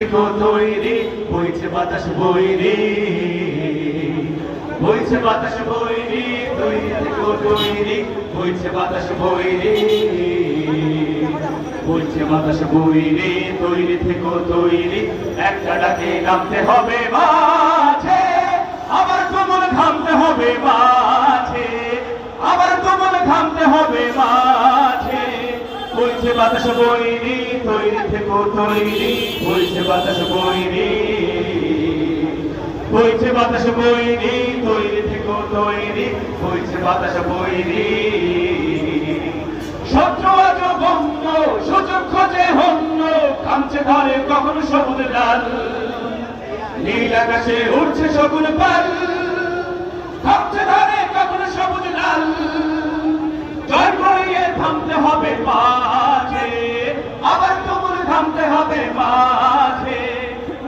তৈরি বইছে বাতাস বইরে বইছে বাতাস বইরে তৈরি থেকো তৈরি বইছে বাতাস বইরে বইছে বাতাস বইরে তৈরি থেকো তৈরি একটা ডাকে নামতে হবে মাঝে আবার তুমুল ঘামতে হবে মাঝে আবার তুমুল ঘামতে হবে মাঝে বইছে বাতাস বইরে তৈরি থেকো তৈরি বইছে বাতাস বইরে বইছে বাতাস বইরে তৈরি থেকো তৈরি বইছে বাতাস বইরে শত্রু আজ বন্ধ সুযোগ খোঁজে হন্য কামছে ধরে কখনো সবুজ লাল নীল আকাশে উঠছে শগুন পাল কামছে ধরে কখনো সবুজ লাল জয় করিয়ে থামতে হবে মাঝে আবার তুমুল থামতে হবে মাঝে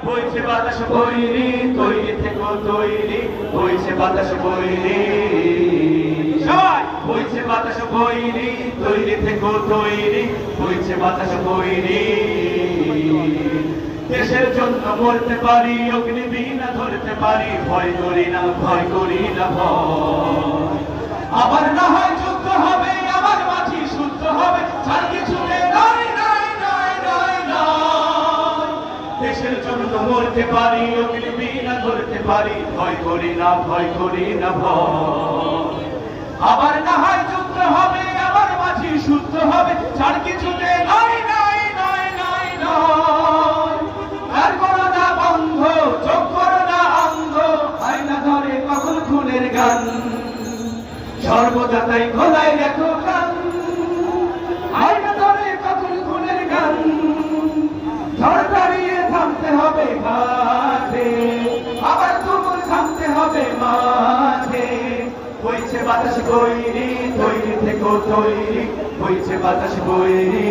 বইছে বাতাস বইরে তৈরি থেকো তৈরি বইছে বাতাস বইরে সবাই বইছে বাতাস বইরে তৈরি থেকো তৈরি বইছে বাতাস বইরে দেশের জন্য মরতে পারি অগ্নিবীণা ধরতে পারি ভয় করি না ভয় করি না ভয় আবার না হয় যুদ্ধ হবে আবার মাঝি শুদ্ধ হবে ছাড় কিছু নয় নয় নয় নয় নয় দেশের জন্য মরতে পারি অগ্নিবীণা ধরতে পারি ভয় করি না ভয় করি না ভয় আবার না হয় যুদ্ধ হবে আবার মাঝি শুদ্ধ হবে ছাড় কিছু নয় নয় নয় নয় নয় আর করো না বন্ধ চোখ করো না অন্ধ আয়না ধরে কখন খুনের গান সর্বদা তাই খোলায় রেখো কান আয়না ধরে কখন খুনের গান ঝড় দাঁড়িয়ে থামতে হবে মাঠে আবার তুমুল থামতে হবে মাঠে বইছে বাতাস বইরি তৈরি থেকো তৈরি বইছে বাতাস বইরি।